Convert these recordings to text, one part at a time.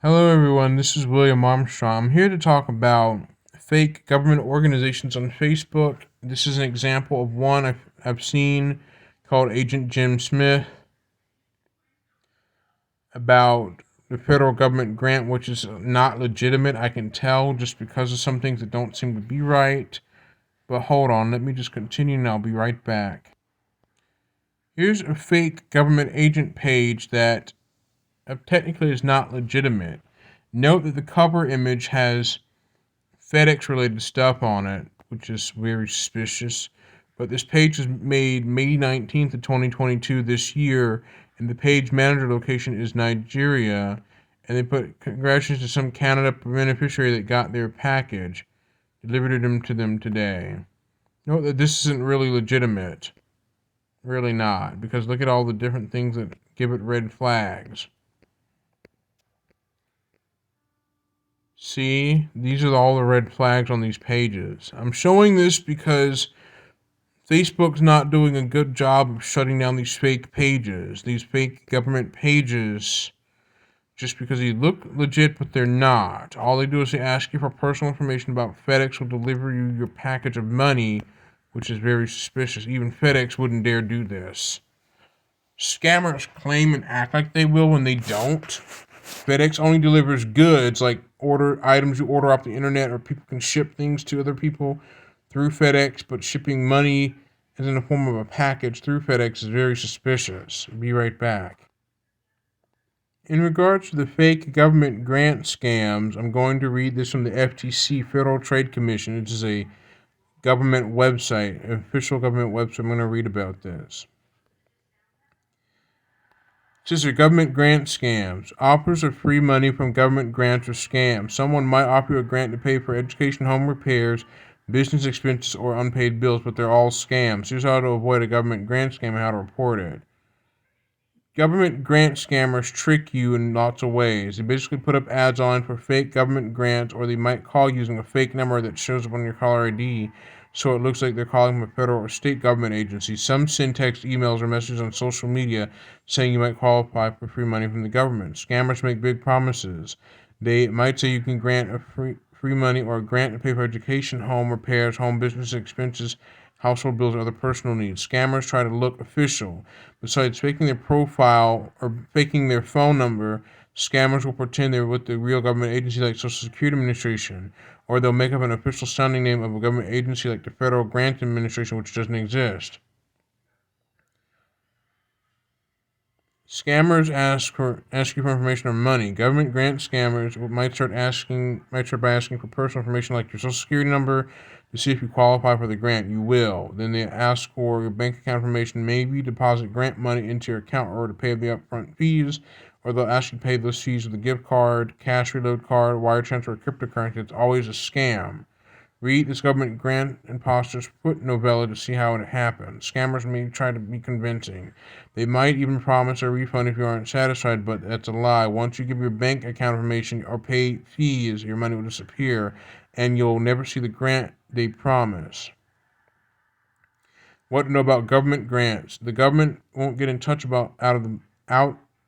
Hello, everyone. This is William Armstrong. I'm here to talk about fake government organizations on Facebook. This is an example of one I've seen called Agent Jim Smith about the federal government grant, which is not legitimate. I can tell just because of some things that don't seem to be right. But hold on, let me just continue and I'll be right back. Here's a fake government agent page that technically is not legitimate. Note that the cover image has FedEx related stuff on it, which is very suspicious. But this page was made May 19th of 2022 this year, and the page manager location is Nigeria. And they put congratulations to some Canada beneficiary that got their package, delivered them to them today. Note that this isn't really legitimate. Really not, because look at all the different things that give it red flags. See, these are all the red flags on these pages. I'm showing this because Facebook's not doing a good job of shutting down these fake pages, these fake government pages, just because they look legit, but they're not. All they do is they ask you for personal information about FedEx will deliver you your package of money, which is very suspicious. Even FedEx wouldn't dare do this. Scammers claim and act like they will when they don't. FedEx only delivers goods like order items you order off the internet, or people can ship things to other people through FedEx, but shipping money as in the form of a package through FedEx is very suspicious. Be right back. In regards to the fake government grant scams, I'm going to read this from the FTC, Federal Trade Commission. It is a government website, an official government website. I'm going to read about this. It says government grant scams. Offers of free money from government grants are scams. Someone might offer you a grant to pay for education, home repairs, business expenses, or unpaid bills, but they're all scams. Here's how to avoid a government grant scam and how to report it. Government grant scammers trick you in lots of ways. They basically put up ads on for fake government grants, or they might call using a fake number that shows up on your caller ID, so it looks like they're calling from a federal or state government agency. Some send text, emails, or messages on social media saying you might qualify for free money from the government. Scammers make big promises. They might say you can grant a free money or a grant to pay for education, home repairs, home business expenses, household bills, or other personal needs. Scammers try to look official. Besides faking their profile or faking their phone number, scammers will pretend they're with the real government agency like Social Security Administration, or they'll make up an official sounding name of a government agency like the Federal Grant Administration, which doesn't exist. Scammers ask you for information or money. Government grant scammers might start by asking for personal information like your social security number to see if you qualify for the grant. You will. Then they ask for your bank account information, maybe deposit grant money into your account or to pay the upfront fees, or they'll ask you to pay those fees with a gift card, cash reload card, wire transfer, or cryptocurrency. It's always a scam. Read this government grant imposters foot novella to see how it happens. Scammers may try to be convincing. They might even promise a refund if you aren't satisfied, but that's a lie. Once you give your bank account information or pay fees, your money will disappear, and you'll never see the grant they promise. What to know about government grants? The government won't get in touch out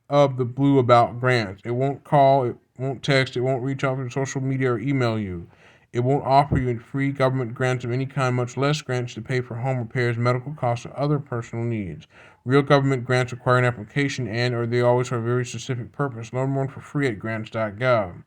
of the blue about grants. It won't call, it won't text, it won't reach out through social media or email you. It won't offer you free government grants of any kind, much less grants to pay for home repairs, medical costs, or other personal needs. Real government grants require an application or they always have a very specific purpose. Learn more for free at grants.gov.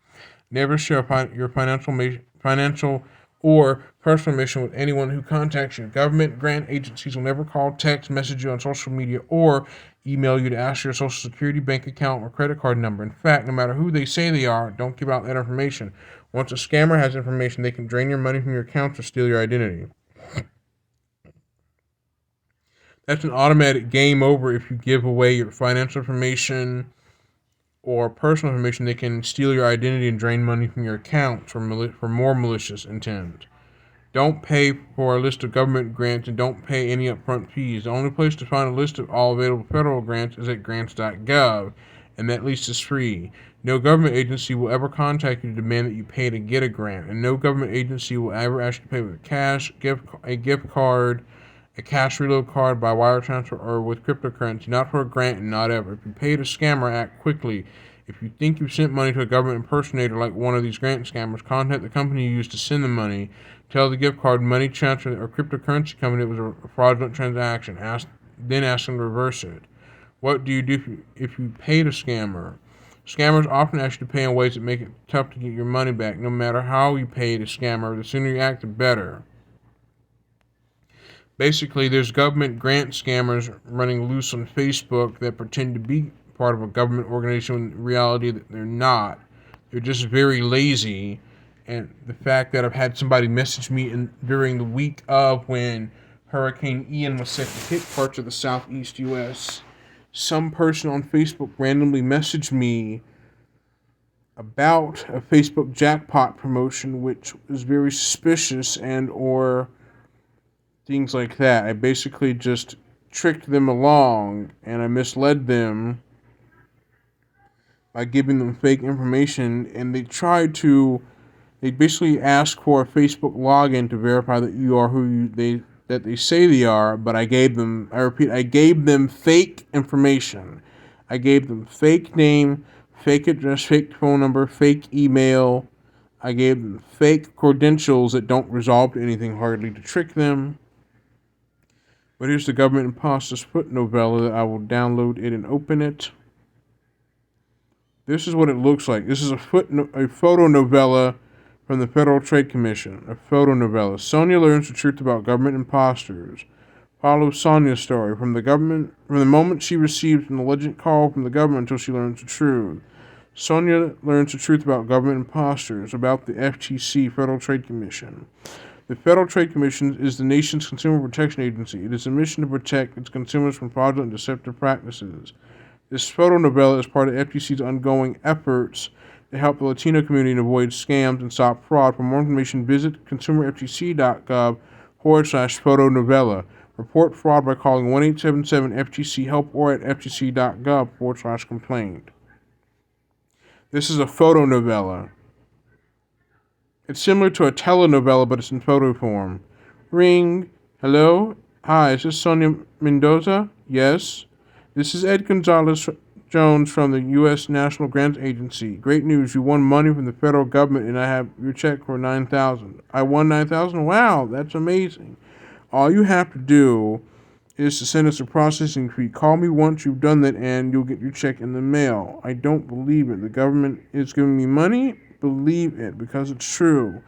Never share your financial or personal information with anyone who contacts you. Government grant agencies will never call, text, message you on social media, or email you to ask your social security, bank account, or credit card number. In fact, no matter who they say they are, don't give out that information. Once a scammer has information, they can drain your money from your accounts or steal your identity. That's an automatic game over if you give away your financial information or personal information. They can steal your identity and drain money from your accounts for more malicious intent. Don't pay for a list of government grants and don't pay any upfront fees. The only place to find a list of all available federal grants is at grants.gov, and that list is free. No government agency will ever contact you to demand that you pay to get a grant, and no government agency will ever ask you to pay with cash, a gift card, a cash reload card by wire transfer, or with cryptocurrency. Not for a grant and not ever. If you pay a scammer, act quickly. If you think you've sent money to a government impersonator like one of these grant scammers, contact the company you used to send the money. Tell the gift card, money transfer, or cryptocurrency company it was a fraudulent transaction. Then ask them to reverse it. What do you do if you paid a scammer? Scammers often ask you to pay in ways that make it tough to get your money back. No matter how you paid a scammer, the sooner you act, the better. Basically, there's government grant scammers running loose on Facebook that pretend to be part of a government organization when in reality that they're not. They're just very lazy. And the fact that I've had somebody message me during the week of when Hurricane Ian was set to hit parts of the southeast U.S., some person on Facebook randomly messaged me about a Facebook jackpot promotion, which was very suspicious and or things like that. I basically just tricked them along and I misled them by giving them fake information, and they basically ask for a Facebook login to verify that you are who they say they are, but I gave them fake information. I gave them fake name, fake address, fake phone number, fake email. I gave them fake credentials that don't resolve to anything hardly to trick them. But here's the government imposters foot novella. I will download it and open it. This is what it looks like. This is a photo novella from the Federal Trade Commission. A photo novella. Sonia learns the truth about government imposters. Follows Sonia's story from the moment she receives an alleged call from the government until she learns the truth. Sonia learns the truth about government imposters, about the FTC, Federal Trade Commission. The Federal Trade Commission is the nation's consumer protection agency. It is a mission to protect its consumers from fraudulent and deceptive practices. This photo novella is part of FTC's ongoing efforts to help the Latino community avoid scams and stop fraud. For more information, visit consumerftc.gov/photo novella. Report fraud by calling 1-877-FTC-HELP or at ftc.gov/complaint. This is a photo novella. It's similar to a telenovela, but it's in photo form. Ring. Hello? Hi, is this Sonia Mendoza? Yes. This is Ed Gonzalez Jones from the U.S. National Grants Agency. Great news, you won money from the federal government and I have your check for $9,000. I won $9,000? Wow, that's amazing. All you have to do is to send us a processing fee. Call me once you've done that and you'll get your check in the mail. I don't believe it. The government is giving me money? Believe it, because it's true.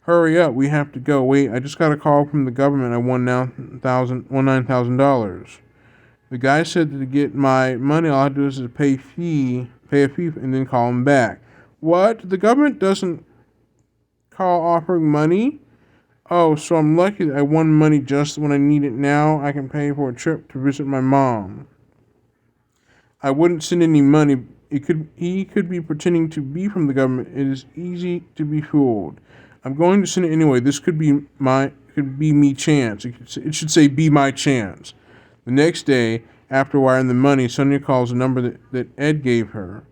Hurry up, we have to go. Wait, I just got a call from the government. I won $9,000. The guy said that to get my money, all I have to do is pay a fee, and then call him back. What? The government doesn't call offering money? Oh, so I'm lucky that I won money just when I need it now. I can pay for a trip to visit my mom. I wouldn't send any money. He could be pretending to be from the government. It is easy to be fooled. I'm going to send it anyway. This could be me chance. It should say be my chance. The next day, after wiring the money, Sonia calls the number that Ed gave her.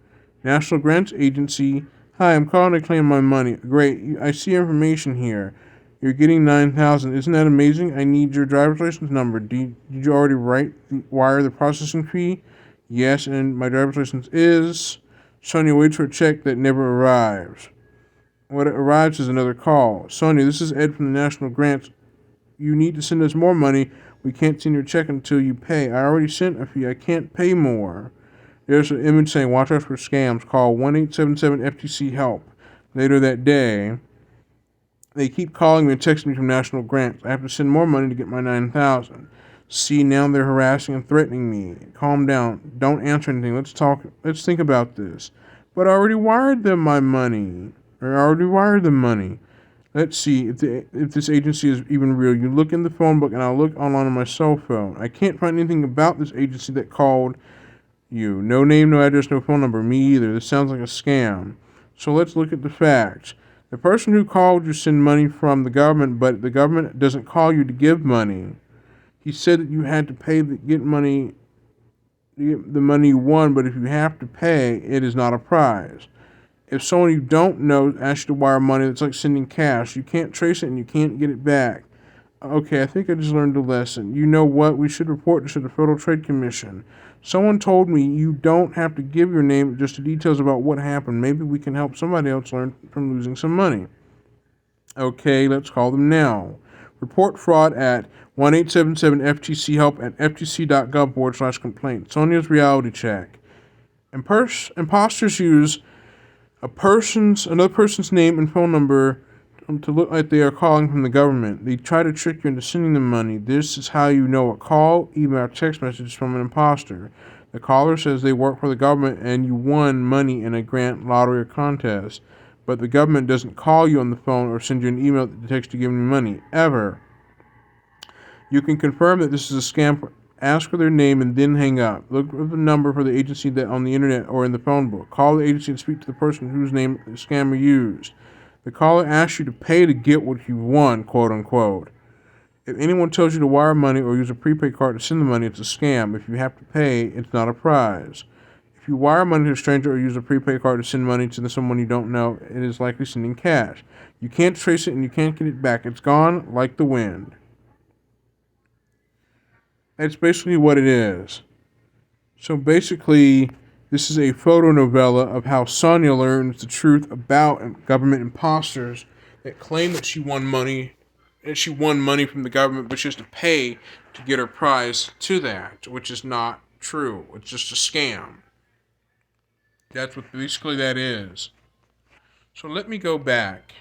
National Grants Agency. Hi, I'm calling to claim my money. Great, I see information here. You're getting $9,000. Isn't that amazing? I need your driver's license number. Did you already wire the processing fee? Yes, and my driver's license is... Sonia waits for a check that never arrives. What arrives is another call. Sonia, this is Ed from the National Grants. You need to send us more money. We can't send your check until you pay. I already sent a fee. I can't pay more. There's an image saying, watch out for scams. Call 1-877-FTC-HELP. Later that day, they keep calling me and texting me from National Grants. I have to send more money to get my $9,000. See, now they're harassing and threatening me. Calm down. Don't answer anything. Let's talk. Let's think about this. But I already wired them my money. Let's see if this agency is even real. You look in the phone book, and I'll look online on my cell phone. I can't find anything about this agency that called you. No name, no address, no phone number. Me either. This sounds like a scam. So let's look at the facts. The person who called you sent money from the government, but the government doesn't call you to give money. He said that you had to pay to get the money you won, but if you have to pay, it is not a prize. If someone you don't know asks you to wire money, that's like sending cash. You can't trace it and you can't get it back. Okay, I think I just learned a lesson. You know what? We should report this to the Federal Trade Commission. Someone told me you don't have to give your name, just the details about what happened. Maybe we can help somebody else learn from losing some money. Okay, let's call them now. Report fraud at 1-877-FTC-HELP at ftc.gov/complaint. Sonia's reality check. Imposters use another person's name and phone number to look like they are calling from the government. They try to trick you into sending them money. This is how you know a call, email, or text message is from an imposter. The caller says they work for the government and you won money in a grant, lottery, or contest, but the government doesn't call you on the phone or send you an email that detects you giving them money, ever. You can confirm that this is a scam. Ask for their name and then hang up. Look for the number for the agency that on the internet or in the phone book. Call the agency and speak to the person whose name the scammer used. The caller asks you to pay to get what you won, quote unquote. If anyone tells you to wire money or use a prepaid card to send the money, it's a scam. If you have to pay, it's not a prize. If you wire money to a stranger or use a prepaid card to send money to someone you don't know, it is likely sending cash. You can't trace it and you can't get it back. It's gone like the wind. That's basically what it is. So basically, this is a photo novella of how Sonia learns the truth about government imposters that claim that she won money from the government, but she has to pay to get her prize to that, which is not true. It's just a scam. That's what basically that is. So let me go back.